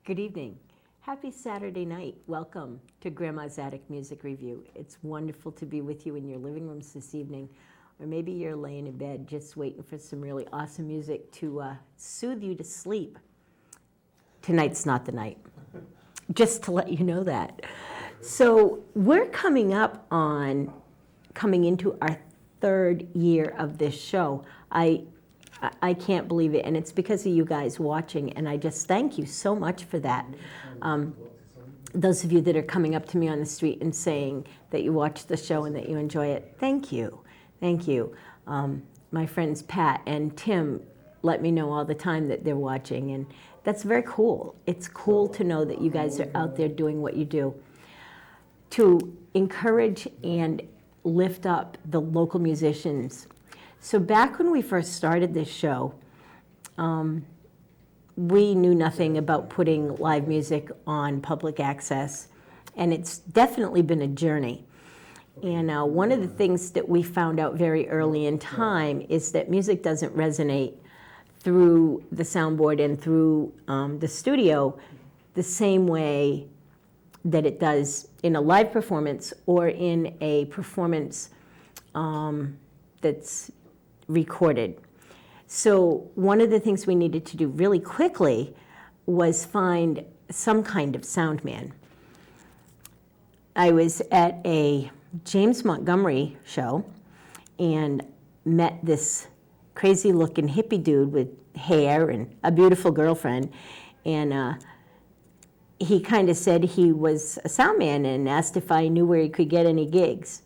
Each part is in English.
Good evening. Happy Saturday night. Welcome to Grandma's Attic Music Review. It's wonderful to be with you in your living rooms this evening, or maybe you're laying in bed just waiting for some really awesome music to soothe you to sleep. Tonight's not the night, just to let you know that. So we're coming into our third year of this show. I can't believe it, and it's because of you guys watching, and I just thank you so much for that. Those of you that are coming up to me on the street and saying that you watch the show and that you enjoy it, thank you. Thank you. My friends Pat and Tim let me know all the time that they're watching, and that's very cool. It's cool to know that you guys are out there doing what you do to encourage and lift up the local musicians. So back when we first started this show, we knew nothing about putting live music on public access, and it's definitely been a journey. And one of the things that we found out very early in time is that music doesn't resonate through the soundboard and through the studio the same way that it does in a live performance or in a performance that's recorded. So one of the things we needed to do really quickly was find some kind of sound man. I was at a James Montgomery show and met this crazy looking hippie dude with hair and a beautiful girlfriend, and he kind of said he was a sound man and asked if I knew where he could get any gigs.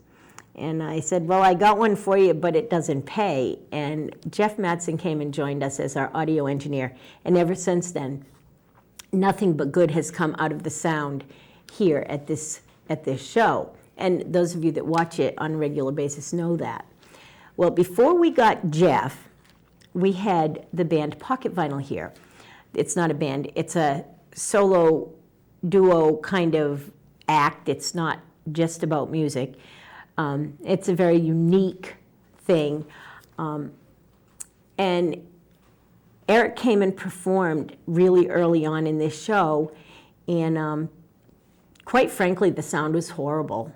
And I said, well, I got one for you, but it doesn't pay. And Jeff Mattson came and joined us as our audio engineer. And ever since then, nothing but good has come out of the sound here at this show. And those of you that watch it on a regular basis know that. Well, before we got Jeff, we had the band Pocket Vinyl here. It's not a band. It's a solo duo kind of act. It's not just about music. It's a very unique thing. And Eric came and performed really early on in this show, and quite frankly, the sound was horrible.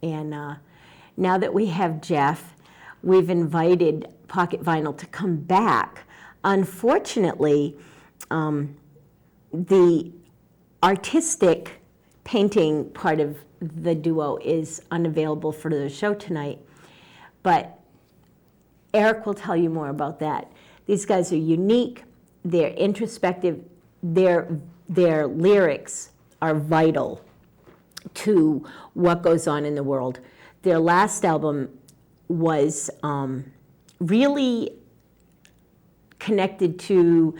And now that we have Jeff, we've invited Pocket Vinyl to come back. Unfortunately, the artistic painting part of the duo is unavailable for the show tonight, but Eric will tell you more about that. These guys are unique, they're introspective, their lyrics are vital to what goes on in the world. Their last album was really connected to,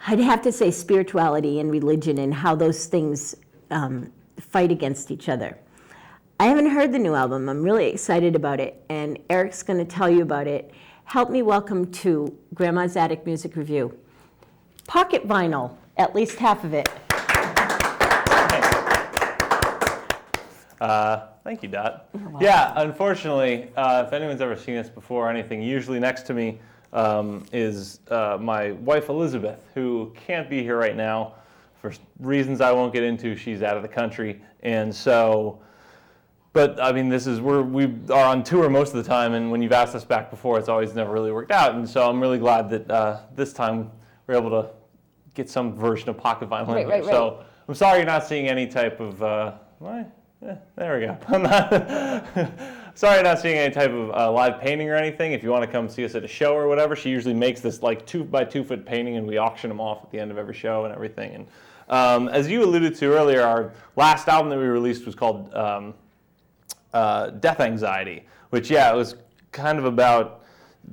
I'd have to say, spirituality and religion and how those things fight against each other. I haven't heard the new album. I'm really excited about it, and Eric's going to tell you about it. Help me welcome to Grandma's Attic Music Review, Pocket Vinyl, at least half of it. Thank you, Dot. Yeah, unfortunately, if anyone's ever seen this before or anything, usually next to me is my wife, Elizabeth, who can't be here right now for reasons I won't get into. She's out of the country, and so, but I mean, we are on tour most of the time, and when you've asked us back before, it's always never really worked out, and so I'm really glad that this time we're able to get some version of Pocket Vinyl in here. Right. So I'm sorry you're not seeing any type of, there we go. I'm not sorry you're not seeing any type of live painting or anything. If you want to come see us at a show or whatever, she usually makes this like 2x2 foot painting, and we auction them off at the end of every show and everything. And as you alluded to earlier, our last album that we released was called Death Anxiety, which, it was kind of about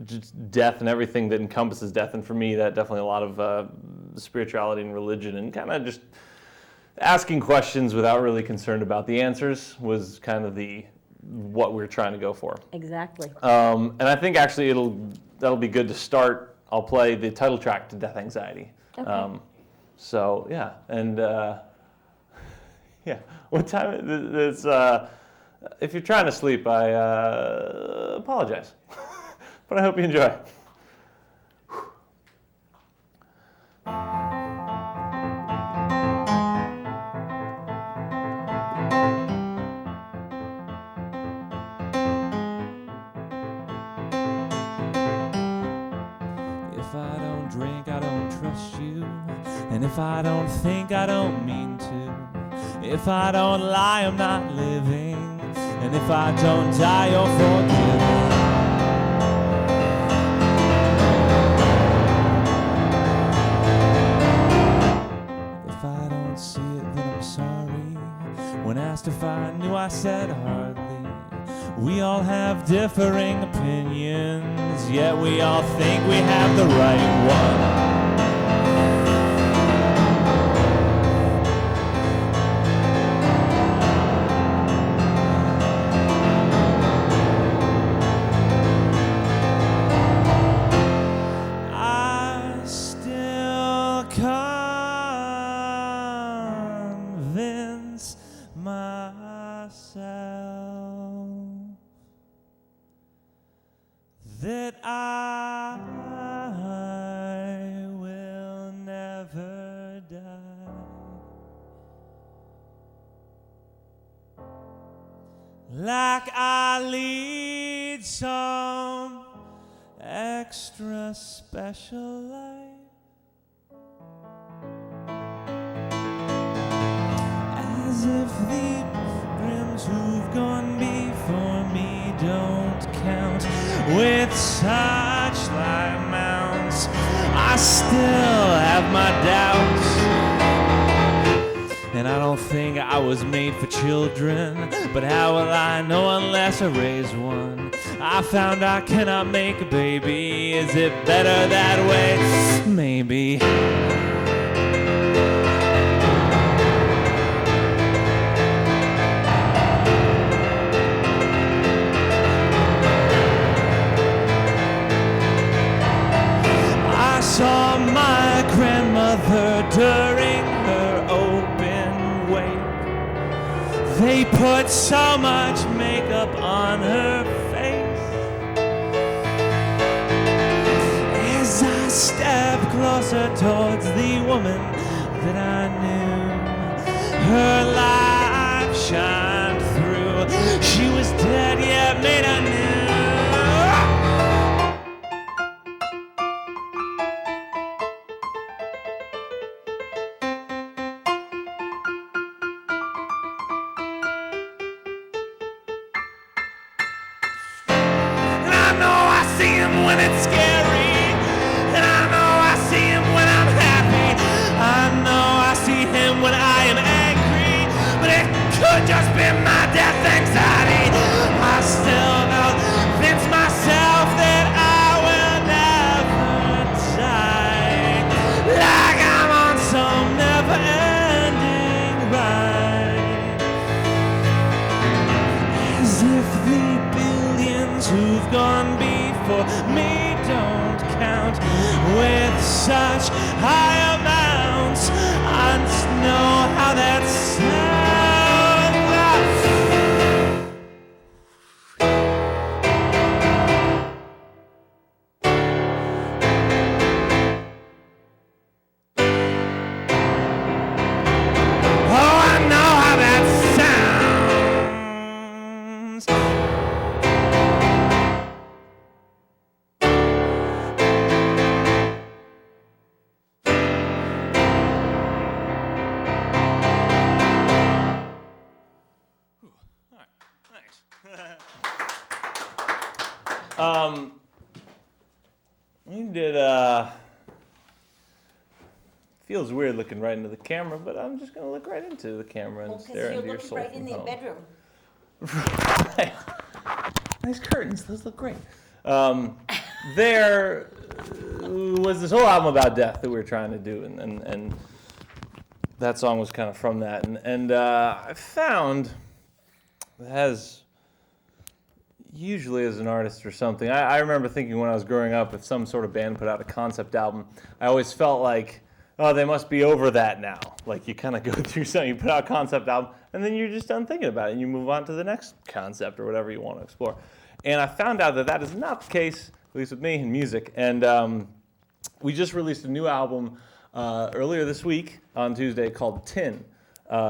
just death and everything that encompasses death. And for me, that definitely a lot of spirituality and religion and kind of just asking questions without really concerned about the answers was kind of what we're trying to go for. Exactly. And I think actually that'll be good to start. I'll play the title track to Death Anxiety. Okay. So yeah, and what time is if you're trying to sleep, I apologize, but I hope you enjoy. If I don't drink, I don't trust you. And if I don't think, I don't mean to. If I don't lie, I'm not living. And if I don't die, you're forgiven. If I don't see it, then I'm sorry. When asked if I knew, I said hardly. We all have differing opinions, yet we all think we have the right one. I still convince myself that I will never die. Like I lead some extra special life, as if the pilgrims who've gone before me don't count. With such light mounts, I still have my doubts. And I don't think I was made for children, but how will I know unless I raise one? I found I cannot make a baby. Is it better that way? Maybe. I saw my grandmother during her open wake. They put so much makeup on her face. As I stepped closer towards the woman that I knew, her light shined through. She was dead yet made anew. When it's scary, and I know I see him when I'm happy. I know I see him when I am angry, but it could just be my death anxiety. I still convince myself that I will never die, like I'm on some never-ending ride, as if the billions who've gone before me don't count. With such high amounts, I just know how that sounds. Oh, I know how that sounds. We did, feels weird looking right into the camera, but I'm just going to look right into the camera and stare into your soul right from in the home. bedroom. Nice curtains, those look great. There was this whole album about death that we were trying to do, and that song was kind of from that. And I found it has, usually as an artist or something, I remember thinking when I was growing up, if some sort of band put out a concept album, I always felt like, oh, they must be over that now. Like you kind of go through something, you put out a concept album, and then you're just done thinking about it, and you move on to the next concept or whatever you want to explore. And I found out that that is not the case, at least with me in music. And we just released a new album earlier this week on Tuesday called Tin,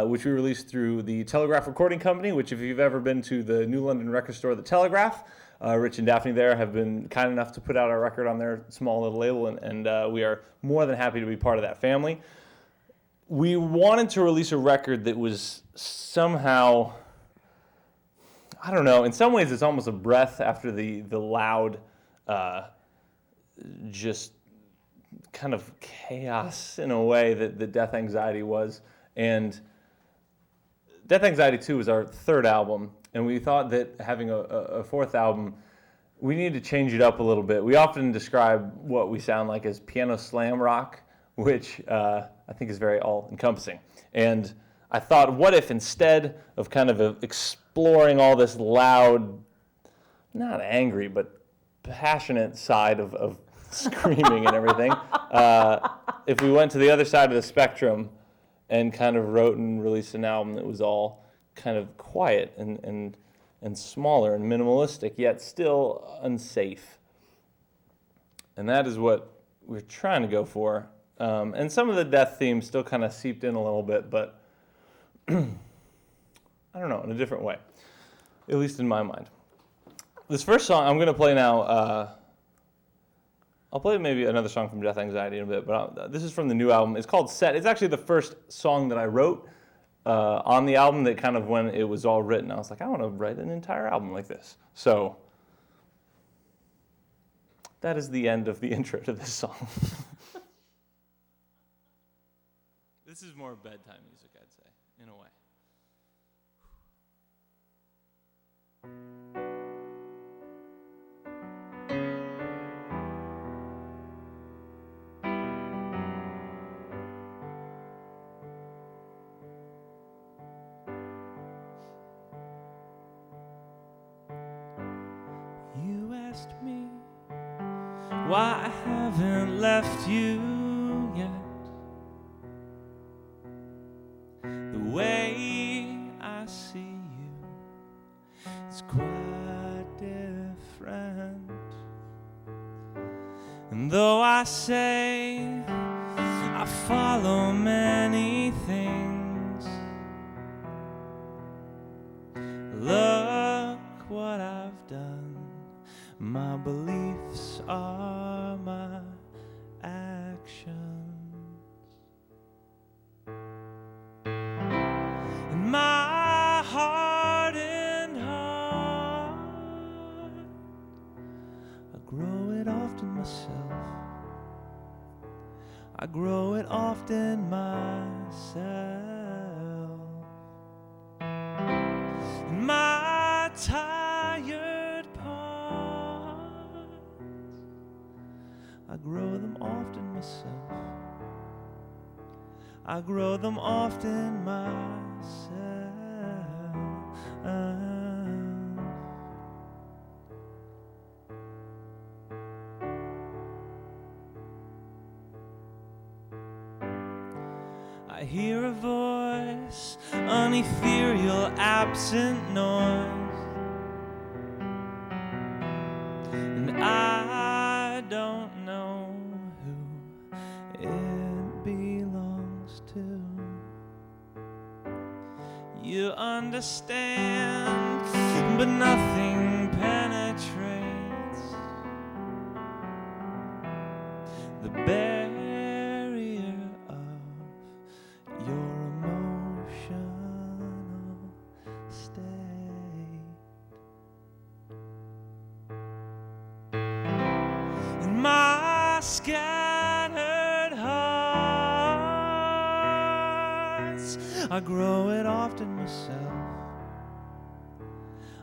which we released through the Telegraph Recording Company, which if you've ever been to the New London record store, The Telegraph, Rich and Daphne there have been kind enough to put out our record on their small little label, and we are more than happy to be part of that family. We wanted to release a record that was somehow, I don't know, in some ways it's almost a breath after the loud, just kind of chaos in a way that the Death Anxiety was. And Death Anxiety 2 was our third album, and we thought that having a fourth album, we needed to change it up a little bit. We often describe what we sound like as piano slam rock, which I think is very all-encompassing. And I thought, what if instead of kind of exploring all this loud, not angry, but passionate side of screaming and everything, if we went to the other side of the spectrum and kind of wrote and released an album that was all kind of quiet and smaller and minimalistic, yet still unsafe. And that is what we're trying to go for. And some of the death themes still kind of seeped in a little bit, but I don't know, in a different way, at least in my mind. This first song I'm going to play now, I'll play maybe another song from Death Anxiety in a bit, but this is from the new album. It's called Set. It's actually the first song that I wrote on the album that kind of, when it was all written, I was like, I want to write an entire album like this. So that is the end of the intro to this song. This is more bedtime music, I'd say, in a way. You asked me why I haven't left you yet. The way I see you is quite different. And though I say I follow many things, look what I've done. My beliefs are my actions. And my heart and heart, I grow it often myself. I grow it often myself. And my tired parts, I grow them often myself. I grow them often myself. I hear a voice, an ethereal, absent noise, and I don't know who it belongs to. You understand, but nothing penetrates the barrier of your emotional state. And my scattered hearts, I grow it often myself.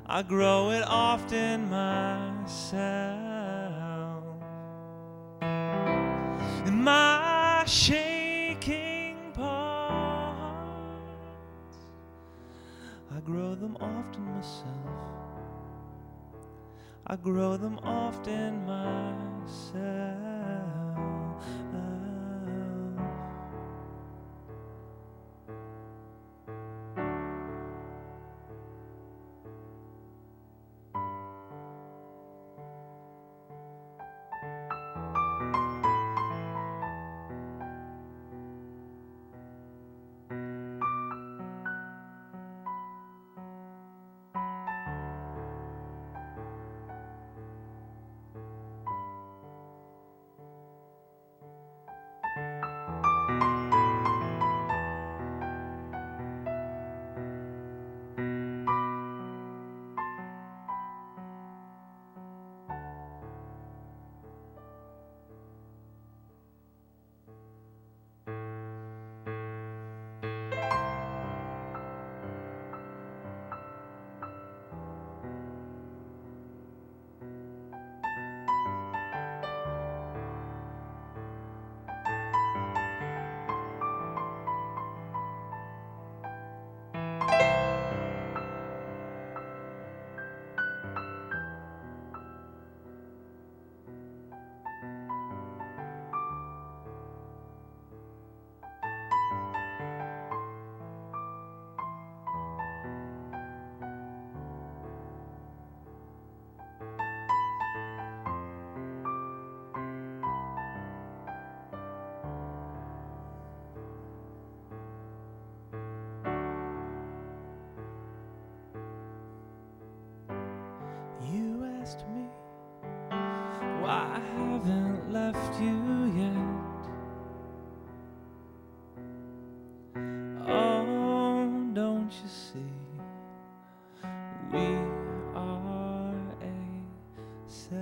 I grow it often myself. And my shaking parts, I grow them often myself. I grow them often myself. haven't left you yet. Oh, don't you see, we are a set.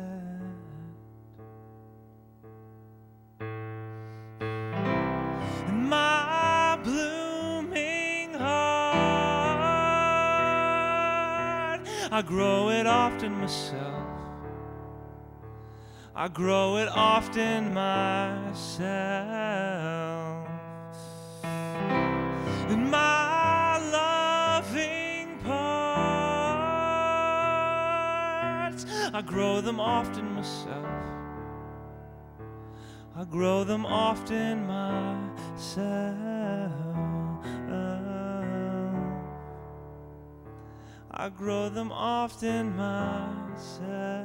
And my blooming heart, I grow it often myself. I grow it often myself. And my loving parts, I grow them often myself. I grow them often myself. I grow them often myself.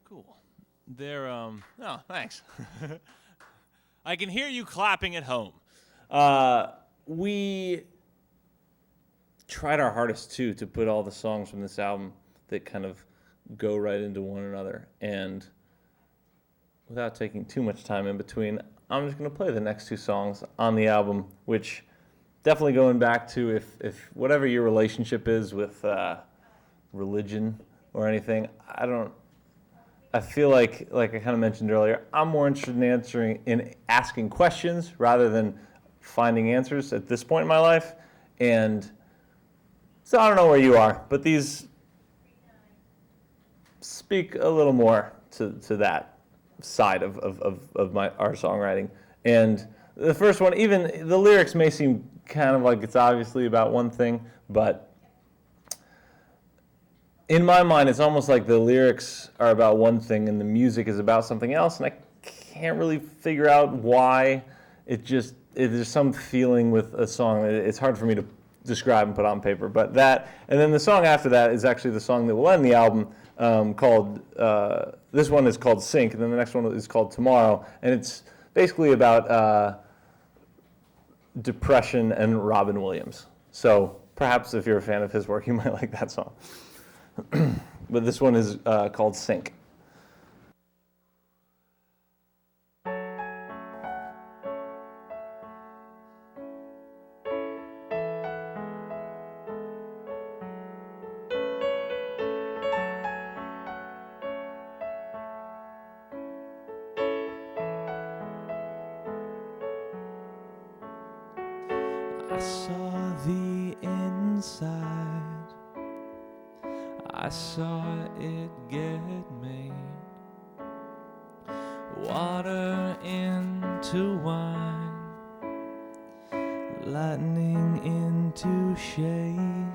Cool. They're oh, thanks. I can hear you clapping at home. We tried our hardest too to put all the songs from this album that kind of go right into one another, and without taking too much time in between, I'm just going to play the next two songs on the album, which definitely going back to if whatever your relationship is with religion or anything, I feel like I kind of mentioned earlier, I'm more interested in asking questions rather than finding answers at this point in my life. And so I don't know where you are, but these speak a little more to that side of our songwriting. And the first one, even the lyrics may seem kind of like it's obviously about one thing, but in my mind, it's almost like the lyrics are about one thing and the music is about something else, and I can't really figure out why. There's some feeling with a song. It's hard for me to describe and put on paper, but that, and then the song after that is actually the song that will end the album, called, this one is called Sink, and then the next one is called Tomorrow, and it's basically about depression and Robin Williams. So perhaps if you're a fan of his work, you might like that song. But this one is called Sink. I saw the inside, I saw it get made. Water into wine, lightning into shade.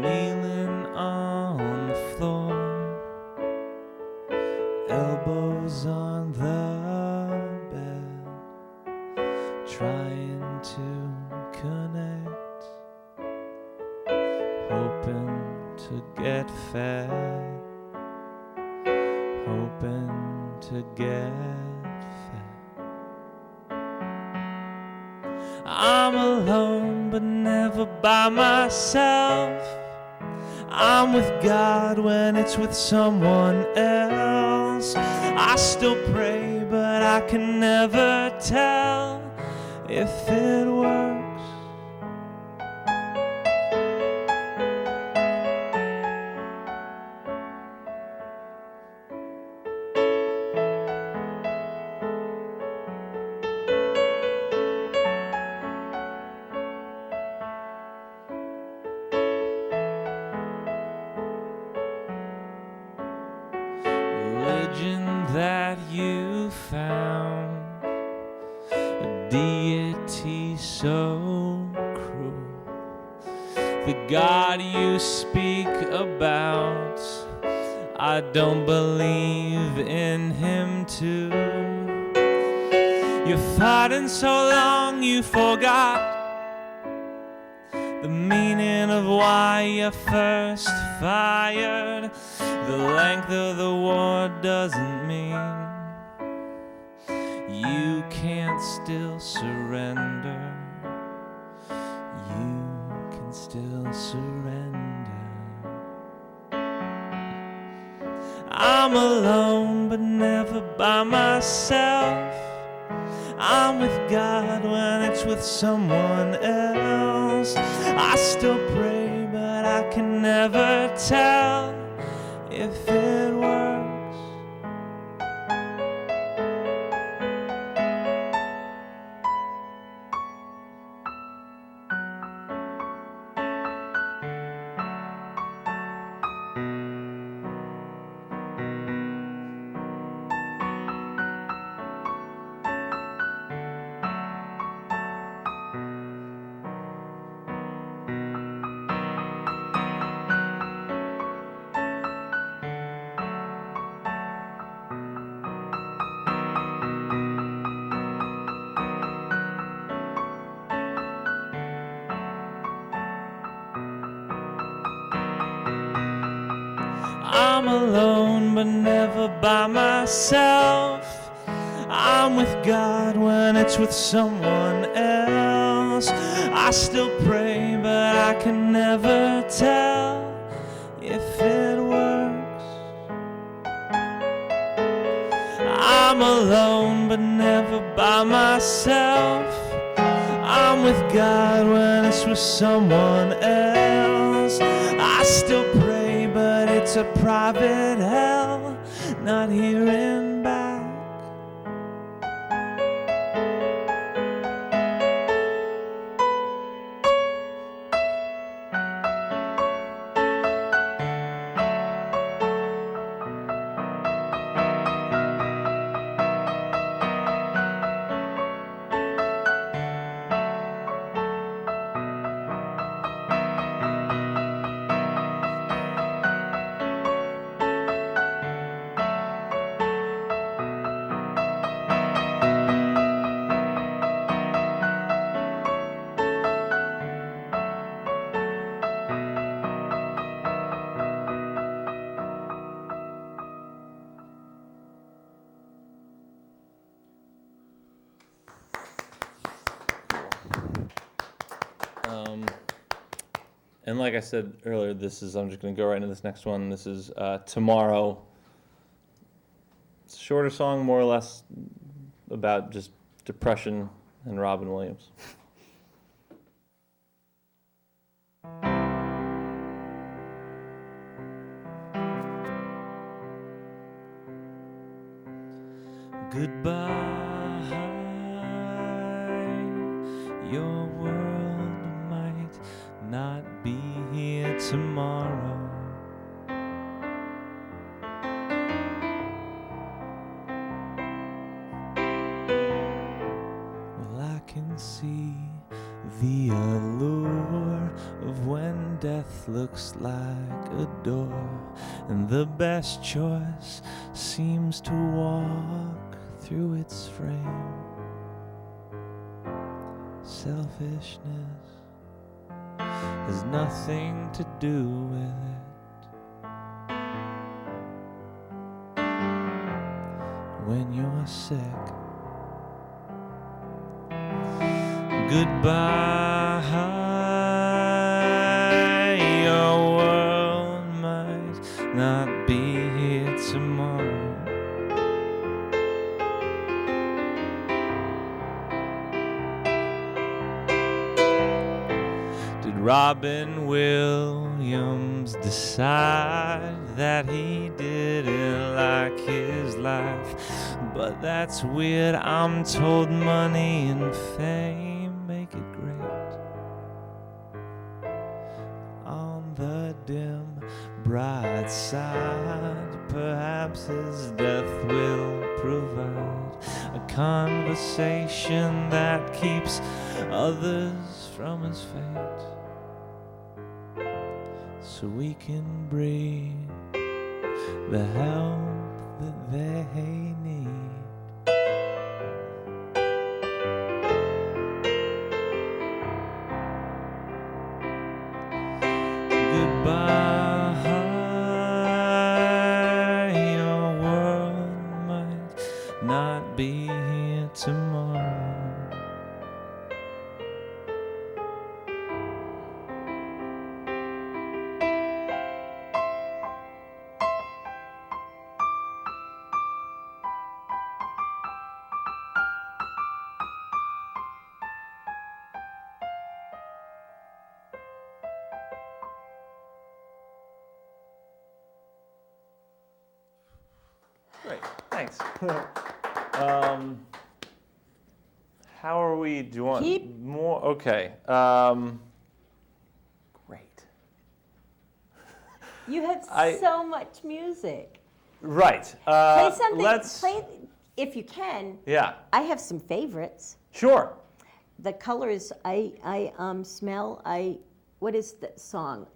Kneeling on the floor, elbows on the bed, trying to connect, hoping to get fed, hoping to get fed. I'm alone but never by myself. I'm with God when it's with someone else. I still pray but I can never tell if it works. Religion that you found, a deity so cruel. The God you speak about, I don't believe in him too. You're fighting so long you forgot the meaning of why you first fired. The The length of the war doesn't mean you can't still surrender. You can still surrender. I'm alone but never by myself. I'm with God when it's with someone else. I still pray but I can never tell if it works. I'm alone but never by myself. I'm with God when it's with someone else. I still pray but I can never tell if it works. I'm alone but never by myself. I'm with God when it's with someone else. I still pray but it's a private hell, not hearing back. And like I said earlier, I'm just going to go right into this next one. This is Tomorrow. It's a shorter song, more or less about just depression and Robin Williams. Goodbye, your world might not be here tomorrow. Well, I can see the allure of when death looks like a door, and the best choice seems to walk through its frame. Selfishness has nothing to do with it. When you're sick, goodbye, your world might not be here tomorrow. Robin Williams decide that he didn't like his life? But that's weird, I'm told money and fame make it great. On the dim bright side, perhaps his death will provide a conversation that keeps others from his fate, so we can bring the help that they need. Goodbye, thanks. How are we doing? Keep- More? Okay. Great. You have I- so much music. Right. Play something. Let's. Play, if you can. Yeah. I have some favorites. Sure. The colors. I smell. What is the song?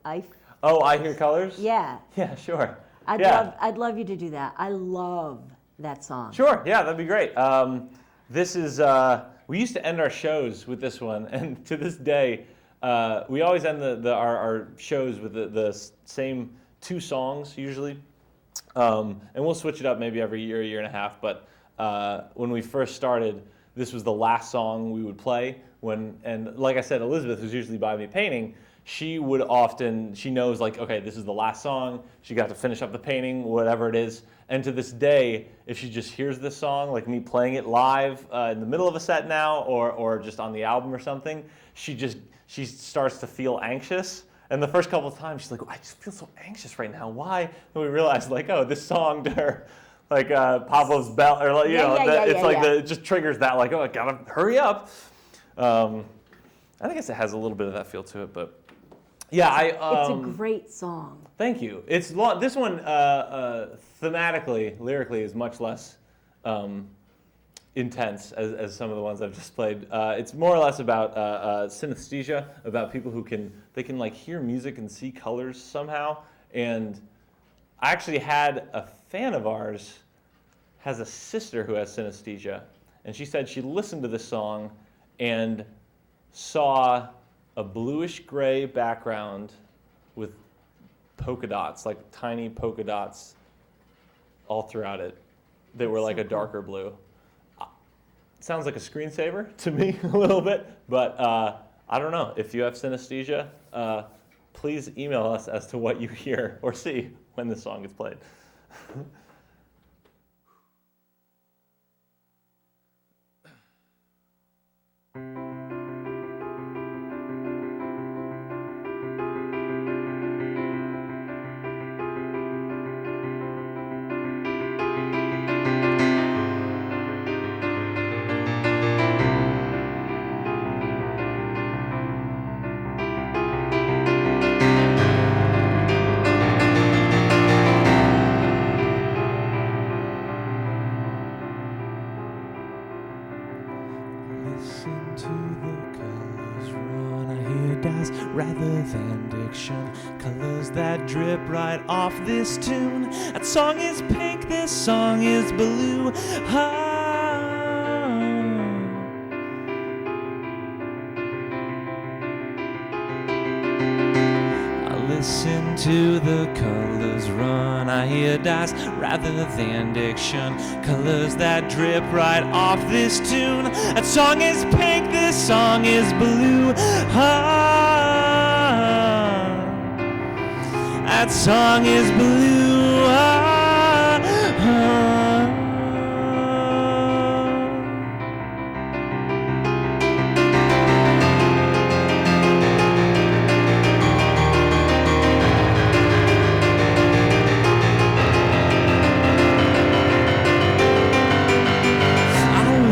Oh, I Hear Colors? Yeah. Yeah, sure. I'd love you to do that. I love that song. Sure, yeah, that'd be great. This is, we used to end our shows with this one, and to this day, we always end our shows with the same 2 songs, usually. And we'll switch it up maybe every year and a half, but when we first started, this was the last song we would play. And like I said, Elizabeth, who's usually by me painting, she knows like, okay, this is the last song. She got to finish up the painting, whatever it is. And to this day, if she just hears this song, like me playing it live in the middle of a set now, or just on the album or something, she starts to feel anxious. And the first couple of times, she's like, I just feel so anxious right now. Why? And we realized, like, oh, this song to her, like Pavlov's Bell, or like, it just triggers that, like, oh, I gotta hurry up. I guess it has a little bit of that feel to it, but. Yeah, It's a great song. Thank you. It's long. This one, thematically, lyrically, is much less intense as some of the ones I've just played. It's more or less about synesthesia, about people who can like hear music and see colors somehow. And I actually had a fan of ours has a sister who has synesthesia, and she said she listened to this song and saw a bluish gray background with polka dots, like tiny polka dots all throughout it. They were like a darker blue. Sounds like a screensaver to me a little bit, but I don't know. If you have synesthesia, please email us as to what you hear or see when this song is played. Listen to the colors run, I hear dice rather than diction. Colors that drip right off this tune. That song is pink, this song is blue. Listen to the colors run, I hear dice rather than diction. Colors that drip right off this tune. That song is pink, this song is blue. That song is blue.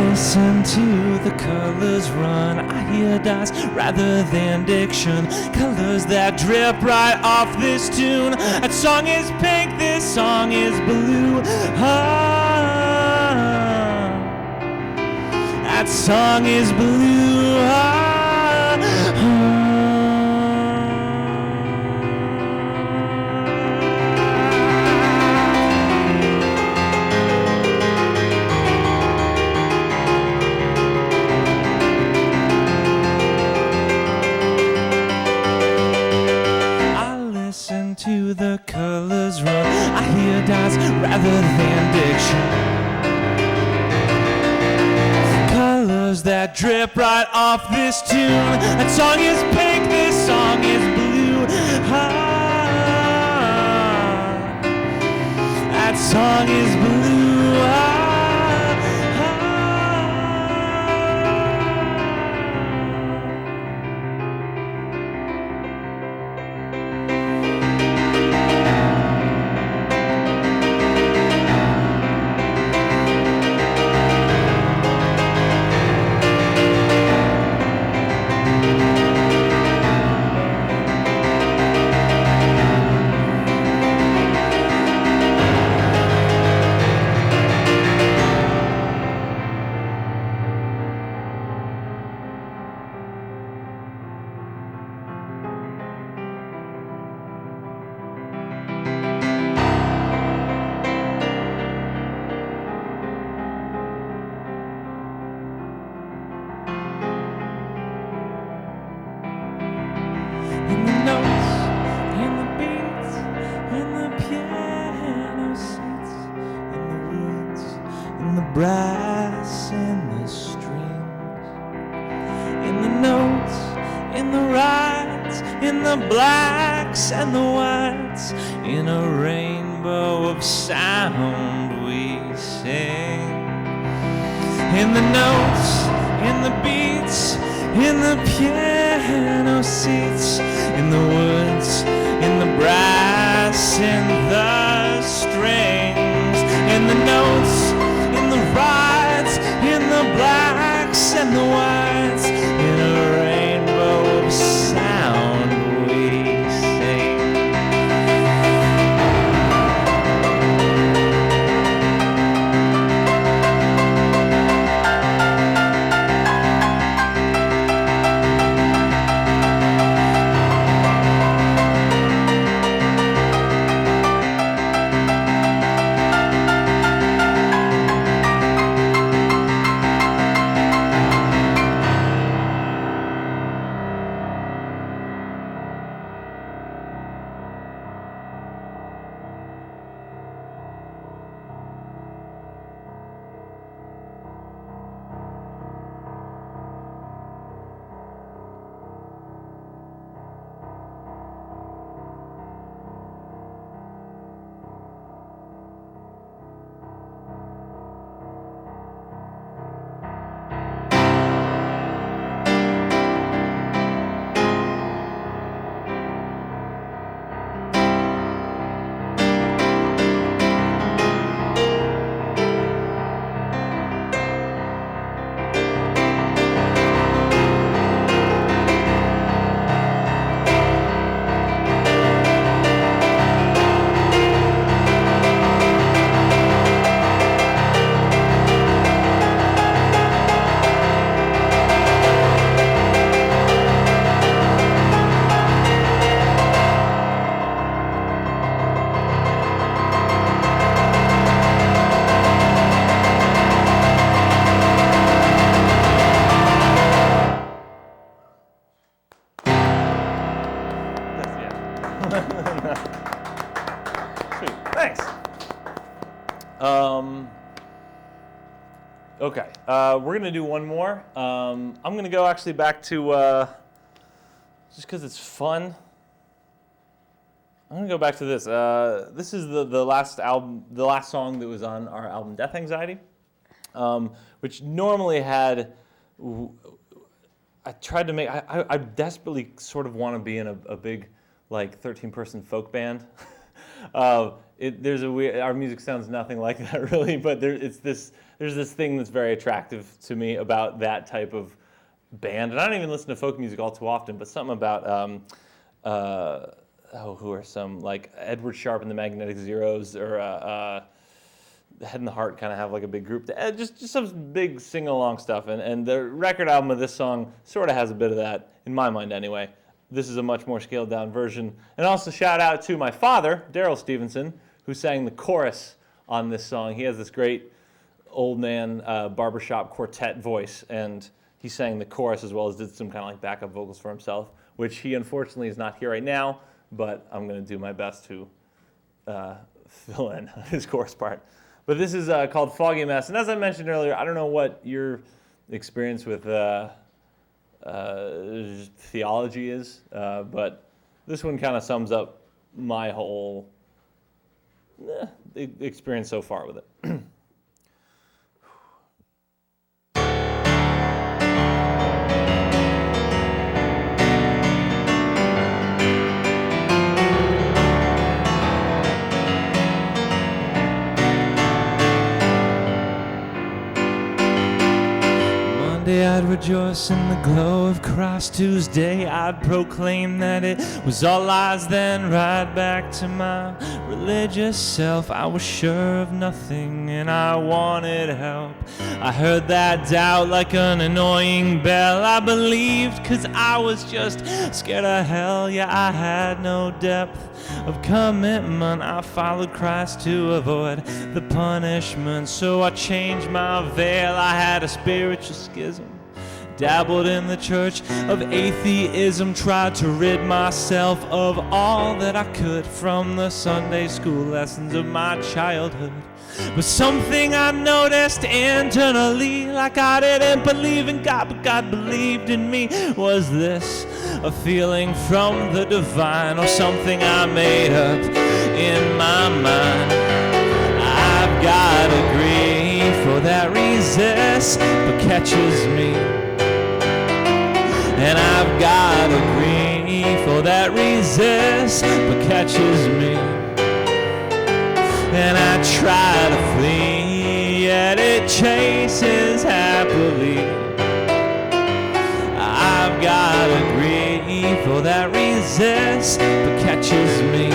Listen to the colors run, I hear dice rather than diction. Colors that drip right off this tune. That song is pink, this song is blue. That song is blue. To the colors run, I hear dice rather than diction. Colors that drip right off this tune. That song is pink, this song is blue. That song is blue. brass in the strings, in the notes, in the rides, in the blacks and the whites, in a rainbow of sound we sing. In the notes, in the beats, in the piano seats, in the woods, in the brass, in the strings, in the notes, in the rides, in the blacks and the whites, in a rainbow of sound we sing. Sweet, thanks. Okay, we're gonna do one more. I'm gonna go actually back to, just because it's fun. I'm gonna go back to this. This is the last album, the last song that was on our album Death Anxiety, which normally had. I tried to make. I desperately sort of want to be in a big, like 13-person folk band. There's a weird. Our music sounds nothing like that really, but there's this thing that's very attractive to me about that type of band. And I don't even listen to folk music all too often, but something about who are some, like Edward Sharpe and the Magnetic Zeros, or Head and the Heart kind of have like a big group. Just some big sing-along stuff. And the record album of this song sort of has a bit of that, in my mind anyway. This is a much more scaled down version. And also shout out to my father, Daryl Stevenson, who sang the chorus on this song. He has this great old man barbershop quartet voice, and he sang the chorus as well as did some kind of like backup vocals for himself, which he unfortunately is not here right now, but I'm going to do my best to fill in his chorus part. But this is called Foggy Mess, and as I mentioned earlier, I don't know what your experience with theology is, but this one kind of sums up my whole experience so far with it. I'd rejoice in the glow of Christ. Tuesday I'd proclaim that it was all lies. Then right back to my religious self. I was sure of nothing and I wanted help. I heard that doubt like an annoying bell. I believed cause I was just scared of hell. Yeah, I had no depth of commitment. I followed Christ to avoid the punishment. So I changed my veil. I had a spiritual schism dabbled in the church of atheism, tried to rid myself of all that I could from the Sunday school lessons of my childhood. But something I noticed internally, like I didn't believe in God, but God believed in me. Was this a feeling from the divine, or something I made up in my mind? I've got a grief that resists but catches me, and I've got a grief that resists but catches me, and I try to flee, yet it chases happily. I've got a grief that resists but catches me.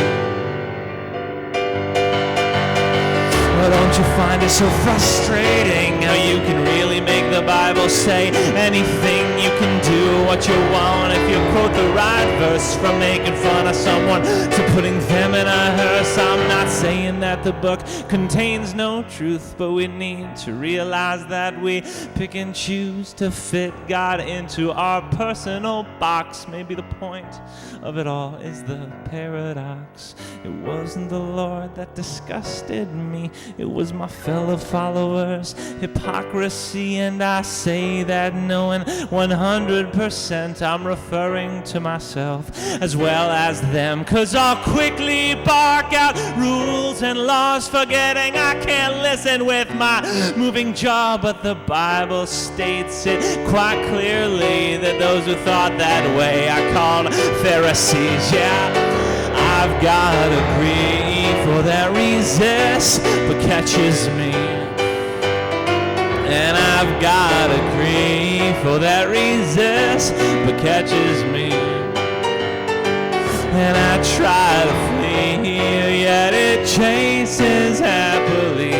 Oh, don't you find it so frustrating how you can really make the Bible say anything? You can do what you want if you quote the right verse, from making fun of someone to putting them in a hearse. I'm not saying that the book contains no truth, but we need to realize that we pick and choose to fit God into our personal box. Maybe the point of it all is the paradox. It wasn't the Lord that disgusted me, it was my fellow followers' hypocrisy. And I say that knowing 100% I'm referring to myself as well as them, 'cause I'll quickly bark out rules and laws, forgetting I can't listen with my moving jaw. But the Bible states it quite clearly that those who thought that way are called Pharisees. Yeah, I've got a grief that resists but catches me, and I've got a grief that resists but catches me, and I try to flee, yet it chases happily.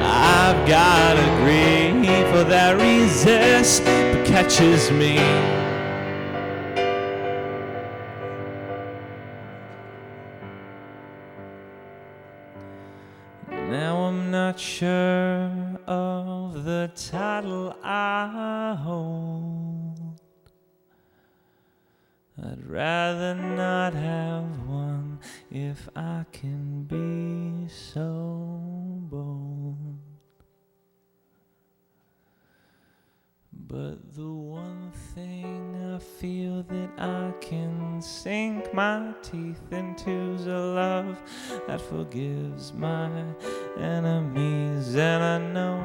I've got a grief that resists but catches me. Now I'm not sure of the title I hold. I'd rather not have one if I can be so bold. But the one thing I feel that I can sink my teeth into is a love that forgives my enemies. And I know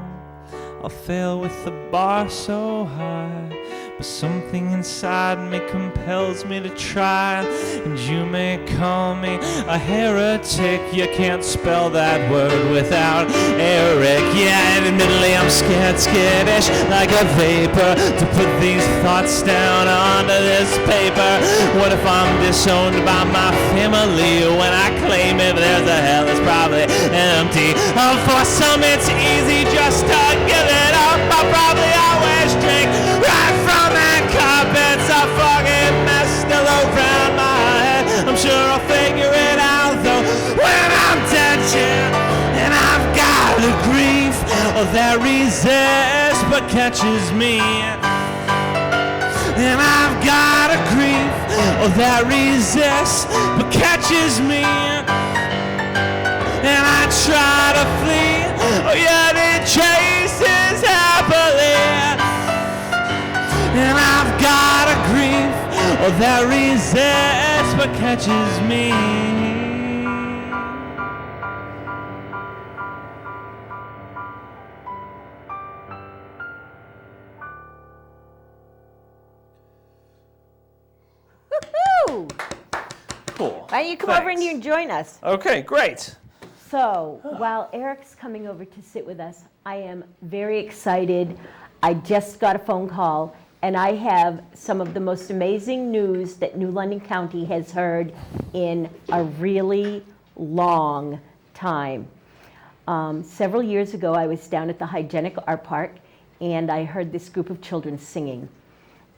I'll fail with the bar so high, but something inside me compels me to try. And you may call me a heretic, you can't spell that word without Eric. Yeah, and admittedly I'm scared, skittish, like a vapor, to put these thoughts down onto this paper. What if I'm disowned by my family when I claim if there's a hell it's probably empty? Oh, for some it's easy just to give it up. I probably always drink right from that cup. It's a fucking mess still around my head. I'm sure I'll figure it out though when I'm dead, yeah. And I've got a grief that resists but catches me, and I've got a grief that resists but catches me, and I try to flee, yet it chases happily. And I've got a grief that resists but catches me. Woo-hoo! Cool. Why don't you come over and you join us? Okay, great. So while Eric's coming over to sit with us, I am very excited. I just got a phone call, and I have some of the most amazing news that New London County has heard in a really long time. Several years ago, I was down at the Hygienic Art Park, and I heard this group of children singing.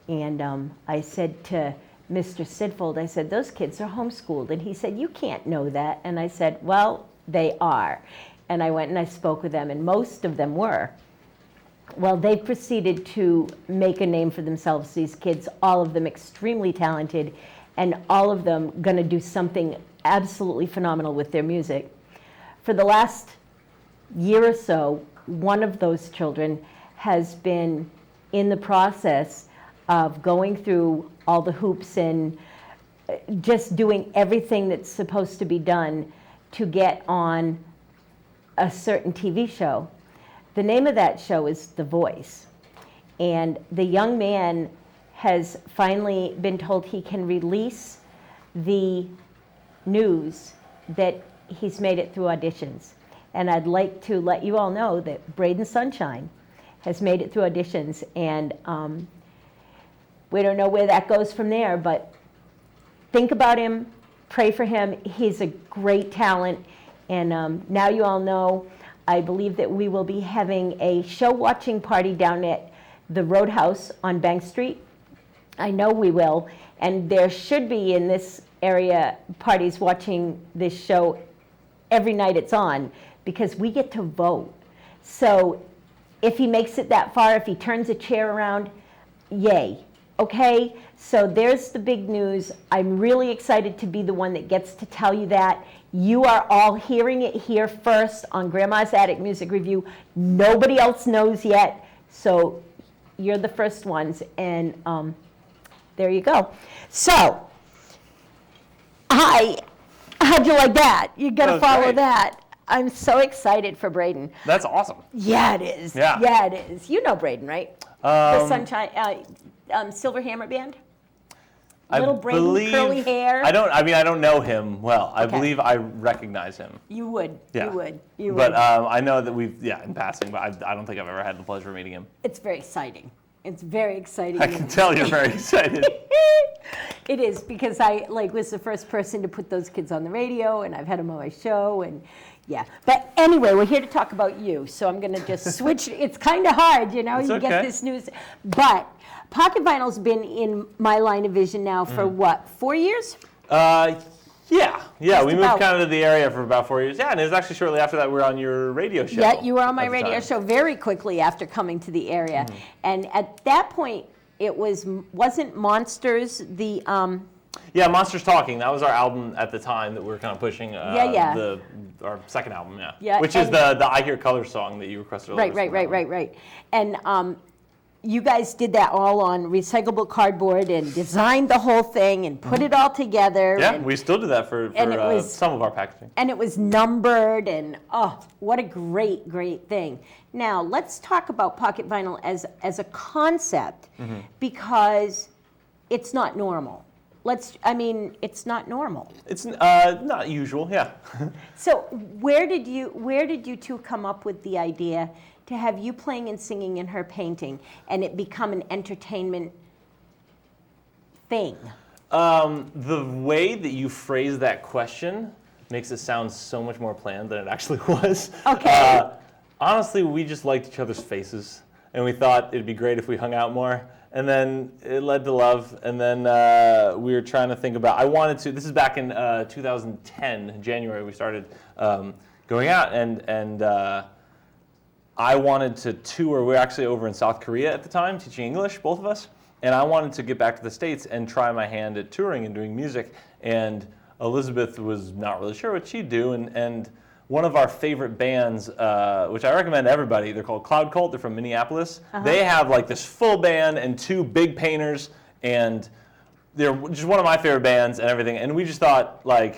And I said to Mr. Sidfold, I said, those kids are homeschooled. And he said, you can't know that. And I said, well, they are. And I went and I spoke with them, and most of them were. Well, they've proceeded to make a name for themselves, these kids, all of them extremely talented, and all of them going to do something absolutely phenomenal with their music. For the last year or so, one of those children has been in the process of going through all the hoops and just doing everything that's supposed to be done to get on a certain TV show. The name of that show is The Voice. And the young man has finally been told he can release the news that he's made it through auditions. And I'd like to let you all know that Braden Sunshine has made it through auditions. And we don't know where that goes from there, but think about him, pray for him. He's a great talent. And now you all know, I believe that we will be having a show watching party down at the Roadhouse on Bank Street. I know we will. And there should be in this area parties watching this show every night it's on, because we get to vote. So if he makes it that far, if he turns a chair around, yay. Okay, so there's the big news. I'm really excited to be the one that gets to tell you that. You are all hearing it here first on Grandma's Attic Music Review. Nobody else knows yet, so you're the first ones, and there you go. So, how'd you like that? You gotta follow great. that. I'm so excited for Braden. That's awesome. Yeah, it is. Yeah. It is. You know Braden, right? The Sunshine, Silver Hammer Band? Little Braden, curly hair. I don't know him well. I Okay. believe I recognize him. You would. Yeah. You would. But I know that in passing, but I don't think I've ever had the pleasure of meeting him. It's very exciting. It's very exciting. I can tell you're very excited. It is, because I was the first person to put those kids on the radio, and I've had them on my show, and yeah. But anyway, we're here to talk about you, so I'm going to just switch. It's kind of hard, you It's get okay. this news. But Pocket Vinyl's been in my line of vision now for what, 4 years? Yeah. We moved about. kind of to the area for about 4 years. Yeah, and it was actually shortly after that we were on your radio show. Yeah, you were on my at the radio time. show very quickly after coming to the area. And at that point, it wasn't Monsters the... Yeah, Monsters Talking. That was our album at the time that we were kind of pushing. Our second album, Yeah, which is and- the I Hear Color song that you requested earlier. Right. And you guys did that all on recyclable cardboard and designed the whole thing and put it all together. Yeah, and, we still do that for and it was- some of our packaging. and it was numbered, and what a great thing. Now, let's talk about Pocket Vinyl as a concept, because it's not normal. It's not normal. It's not usual, yeah. So where did you two come up with the idea to have you playing and singing in her painting and it become an entertainment thing? The way that you phrase that question makes it sound so much more planned than it actually was. Okay. Honestly, we just liked each other's faces, and we thought it'd be great if we hung out more. And then it led to love, and then we were trying to think about, this is back in 2010, January, we started going out, and I wanted to tour. We were actually over in South Korea at the time, teaching English, both of us, and I wanted to get back to the States and try my hand at touring and doing music, and Elizabeth was not really sure what she'd do, and one of our favorite bands, which I recommend to everybody, they're called Cloud Cult. They're from Minneapolis. They have this full band and 2 big painters, and they're just one of my favorite bands and everything. And we just thought, I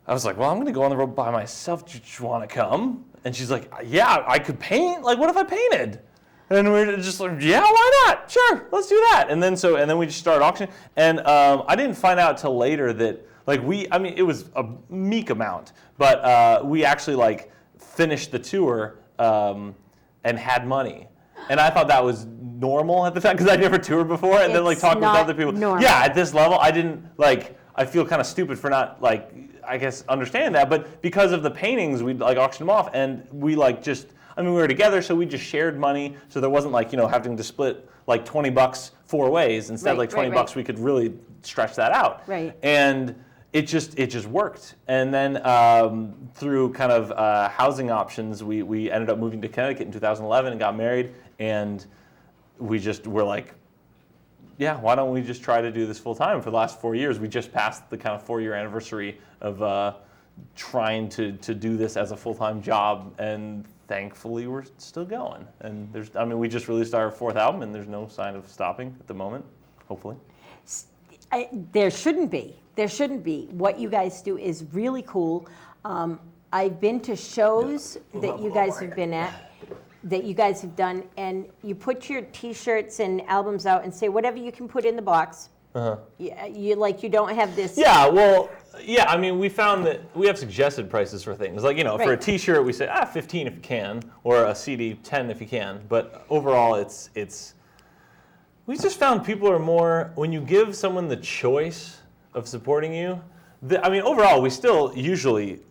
was like, well, I'm going to go on the road by myself. Do you want to come? And she's like, yeah, I could paint. What if I painted? And we're just like, yeah, why not? Sure, let's do that. And then we just started auctioning. And I didn't find out till later that it was a meek amount, but we actually finished the tour and had money. And I thought that was normal at the time because I'd never toured before. And then talking with other people. Normal. Yeah, at this level, I didn't I feel kind of stupid for not I guess understanding that. But because of the paintings, we'd auction them off, and we we were together, so we just shared money. So there wasn't having to split $20 4 ways. Instead, Right, $20 right. we could really stretch that out. Right. And it just worked. And then through kind of housing options, we ended up moving to Connecticut in 2011 and got married. And we just were like, yeah, why don't we just try to do this full time? For the last 4 years, we just passed the kind of 4-year anniversary of trying to do this as a full-time job, and thankfully we're still going. And we just released our 4th album, and there's no sign of stopping at the moment, hopefully. There shouldn't be. There shouldn't be. What you guys do is really cool. I've been to shows that you guys have been at, that you guys have done, and you put your T-shirts and albums out and say whatever you can put in the box. You don't have this. Yeah, well, yeah. I mean, we found that we have suggested prices for things. Like, for a T-shirt, we say $15 if you can, or a CD $10 if you can. But overall, it's. We just found people are more, when you give someone the choice of supporting you. Overall, we still usually,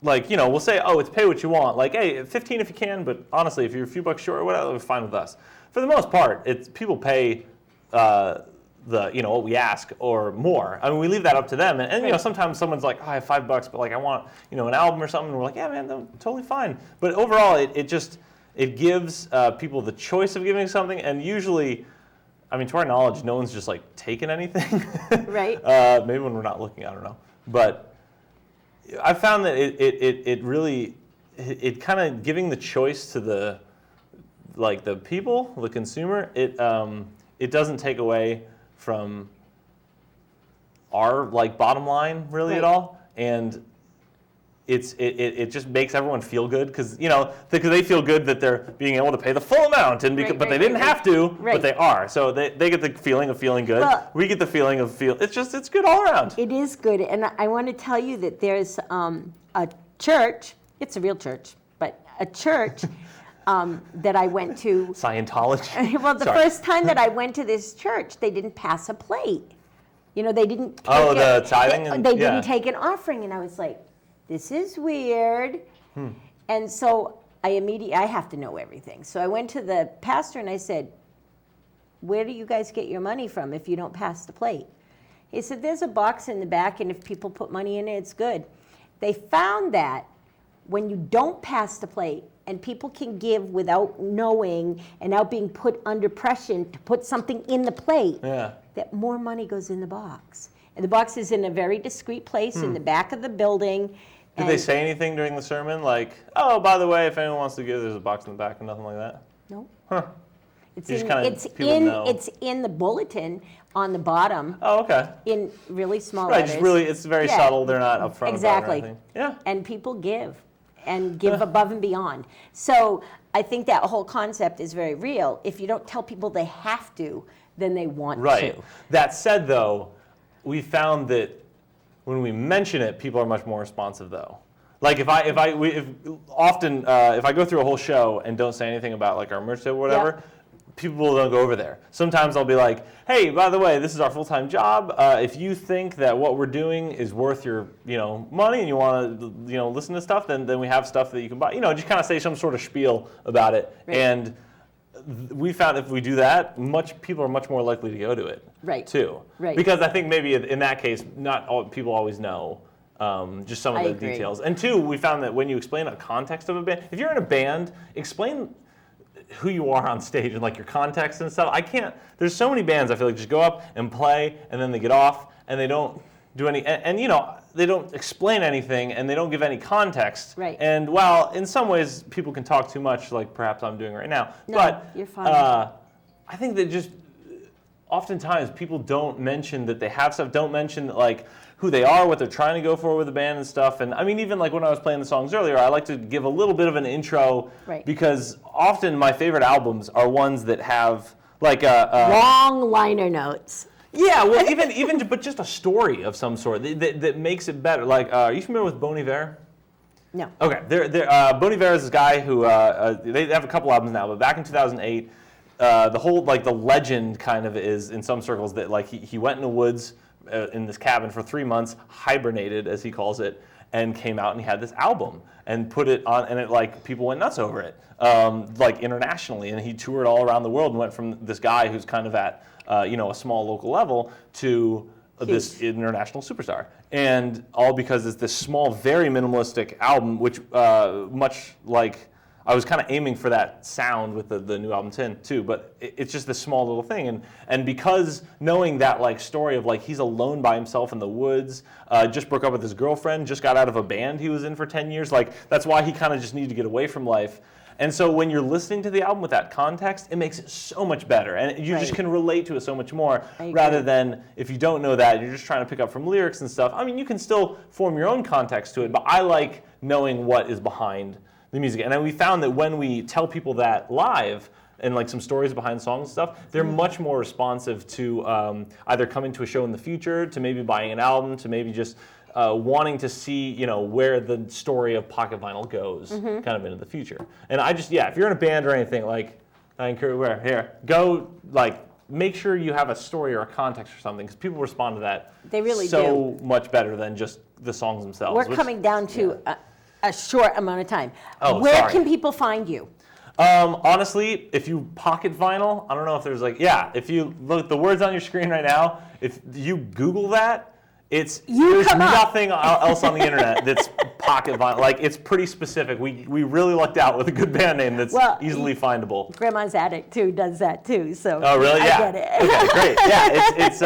we'll say, oh, it's pay what you want. Like, hey, $15 if you can, but honestly, if you're a few bucks short or whatever, it's fine with us. For the most part, it's people pay. What we ask or more. We leave that up to them, and sometimes someone's like, oh, I have $5, but I want an album or something. And we're like, yeah, man, totally fine. But overall, it gives people the choice of giving something, and usually, to our knowledge, no one's just taken anything. Right. Maybe when we're not looking, I don't know. But I found that it really kind of giving the choice to the people, the consumer. It doesn't take away from our bottom line really at all, and it just makes everyone feel good because they feel good that they're being able to pay the full amount, and but they didn't have to, but they are, so they get the feeling of feeling good. Well, we get the feeling of it's good all around. It is good, and I want to tell you that there's a church. It's a real church, but a church. That I went to. Scientology? Well, the first time that I went to this church, they didn't pass a plate. They didn't take the tithing? They didn't take an offering, and I was like, this is weird. And so I have to know everything. So I went to the pastor and I said, where do you guys get your money from if you don't pass the plate? He said, there's a box in the back, and if people put money in it, it's good. They found that when you don't pass the plate, and people can give without knowing and without being put under pressure to put something in the plate, that more money goes in the box. And the box is in a very discreet place in the back of the building. Did they say anything during the sermon? Like, oh, by the way, if anyone wants to give, there's a box in the back and nothing like that? No. Huh. It's in the bulletin on the bottom. Oh, okay. In really small letters. It's very subtle. They're not upfront exactly. about it or anything. Yeah. And people give. And give above and beyond. So I think that whole concept is very real. If you don't tell people they have to, then they want to. Right. That said, though, we found that when we mention it, people are much more responsive, though. Like if I go through a whole show and don't say anything about our merch or whatever, people don't go over there. Sometimes I'll be like, hey, by the way, this is our full-time job. If you think that what we're doing is worth your money and you want to listen to stuff, then we have stuff that you can buy. Just kind of say some sort of spiel about it. Right. And we found if we do that, people are much more likely to go to it. Right. Too. Right. Because I think maybe in that case, not all people always know. Just some of the details. And two, we found that when you explain a context of a band, if you're in a band, explain who you are on stage and your context and stuff. There's so many bands I feel like just go up and play and then they get off and they don't do any, and they don't explain anything and they don't give any context. Right. And while in some ways people can talk too much, like perhaps I'm doing right now, but you're fine. I think that just oftentimes people don't mention that they have stuff, don't mention who they are, what they're trying to go for with the band and stuff. And even when I was playing the songs earlier, I like to give a little bit of an intro because often my favorite albums are ones that have long liner notes. Yeah, well, even but just a story of some sort that makes it better. Are you familiar with Bon Iver? No. Okay, Bon Iver is this guy who they have a couple albums now, but back in 2008, the whole the legend kind of is in some circles that he went in the woods in this cabin for 3 months, hibernated as he calls it, and came out and he had this album and put it on, and it people went nuts over it, internationally, and he toured all around the world and went from this guy who's kind of at a small local level to this international superstar. And all because it's this small, very minimalistic album, which much like I was kind of aiming for that sound with the new album Tin too, but it's just this small little thing. And because knowing that like story of like he's alone by himself in the woods, just broke up with his girlfriend, just got out of a band he was in for 10 years, like that's why he kind of just needed to get away from life. And so when you're listening to the album with that context, it makes it so much better. And you just can relate to it so much more, rather than if you don't know that, you're just trying to pick up from lyrics and stuff. I mean, you can still form your own context to it, but I like knowing what is behind the music. And then we found that when we tell people that live, and like some stories behind songs and stuff, they're much more responsive to either coming to a show in the future, to maybe buying an album, to maybe just wanting to see, you know, where the story of Pocket Vinyl goes, kind of into the future. And I just, if you're in a band or anything, like, I encourage, go, like, make sure you have a story or a context or something, because people respond to that They really so much better than just the songs themselves. We're coming down to a short amount of time. Oh, Where sorry. can people find you? Honestly, if you pocket vinyl, I don't know if there's like, if you look, the words on your screen right now, if you Google that, there's nothing else on the internet that's pocket vinyl. Like, it's pretty specific. We really lucked out with a good band name that's easily findable. Grandma's Attic too does that too. So oh, really? Yeah. I get it. Okay, great. Yeah, it's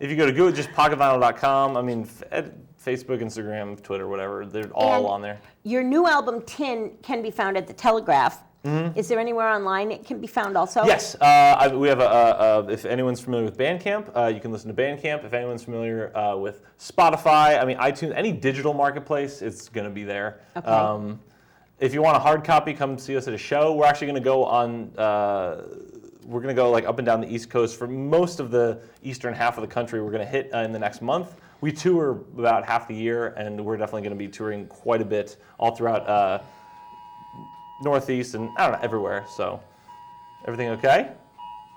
if you go to Google, just pocketvinyl.com. I mean, Facebook, Instagram, Twitter, whatever, they're all on there. Your new album Tin can be found at the Telegraph. Is there anywhere online it can be found also? Yes, we have if anyone's familiar with Bandcamp, you can listen to Bandcamp. If anyone's familiar with Spotify, I mean iTunes, any digital marketplace, it's going to be there. Okay. If you want a hard copy, come see us at a show. We're actually going to go on. We're going to go like up and down the East Coast for most of the eastern half of the country. We're going to hit in the next month. We tour about half the year, and we're definitely going to be touring quite a bit all throughout. Northeast and I don't know, everywhere. So everything okay?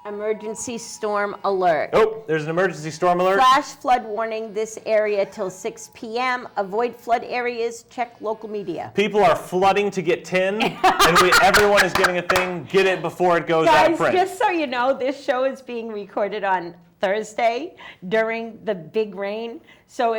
Emergency storm alert. Oh, there's an emergency storm alert. Flash flood warning this area till 6 p.m. Avoid flood areas. Check local media. People are flooding to get tin, and everyone is getting a thing. Get it before it goes out of print. Guys, just so you know, this show is being recorded on Thursday during the big rain. So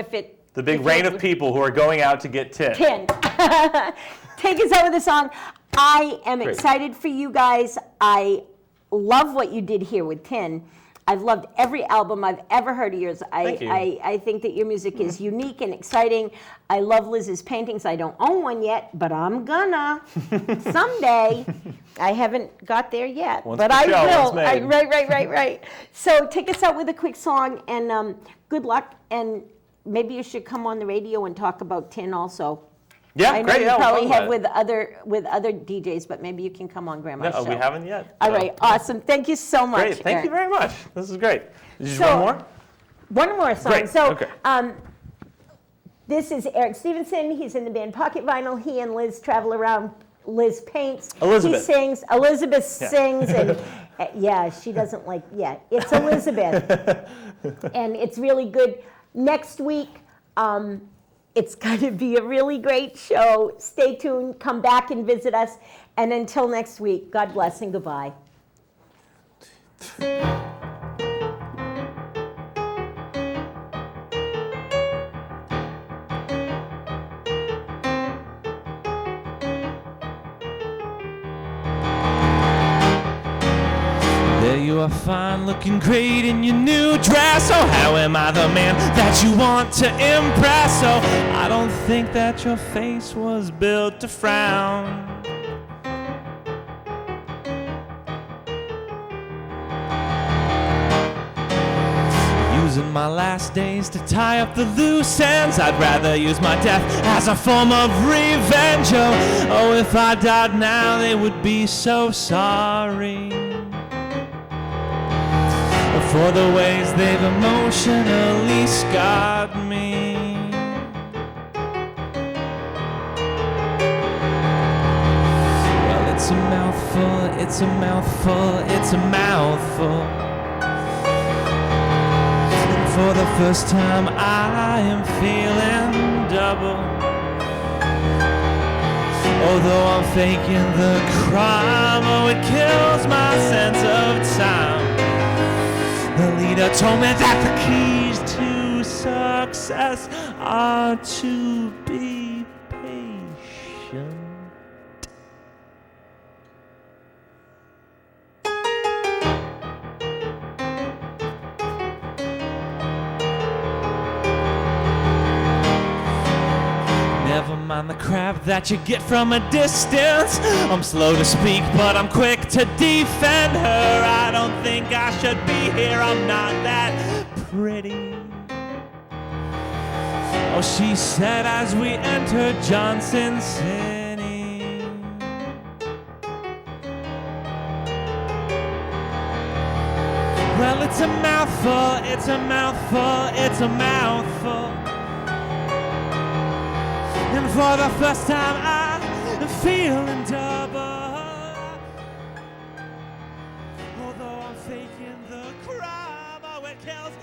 the big rain of people who are going out to get tin. Take us out with a song. I am excited for you guys. I love what you did here with Tin. I've loved every album I've ever heard of yours. Thank you. I think that your music is unique and exciting. I love Liz's paintings. I don't own one yet, but I'm gonna someday. I haven't got there yet, but I will. Right. So take us out with a quick song, and good luck. And maybe you should come on the radio and talk about Tin also. Yeah, I know great. you probably have with other DJs, but maybe you can come on Grandma's show. We haven't yet. All right, awesome. Thank you so much. Great, thank you very much. This is great. Just So- one more? One more song. Great, So, okay. this is Eric Stevenson. He's in the band Pocket Vinyl. He and Liz travel around. Liz paints. Elizabeth. He sings. Elizabeth sings, and she doesn't like. It's Elizabeth, and it's really good. Next week. It's going to be a really great show. Stay tuned. Come back and visit us. And until next week, God bless and goodbye. There you are, fine, looking great in your new dress. Oh, how am I the man that you want to impress? Oh, I don't think that your face was built to frown. Using my last days to tie up the loose ends, I'd rather use my death as a form of revenge. Oh, if I died now, they would be so sorry for the ways they've emotionally scarred me. Well, it's a mouthful, it's a mouthful, it's a mouthful. And for the first time I am feeling double. Although I'm faking the crime, oh, it kills my sense of time. The leader told me that the keys to success are to be patient. Never mind the crap that you get from a distance. I'm slow to speak, but I'm quick to defend her. I don't think I should be here, I'm not that pretty. Oh, she said as we entered Johnson City. Well, it's a mouthful, it's a mouthful, it's a mouthful. And for the first time I'm feeling double. Although I'm faking the crime, oh, it kills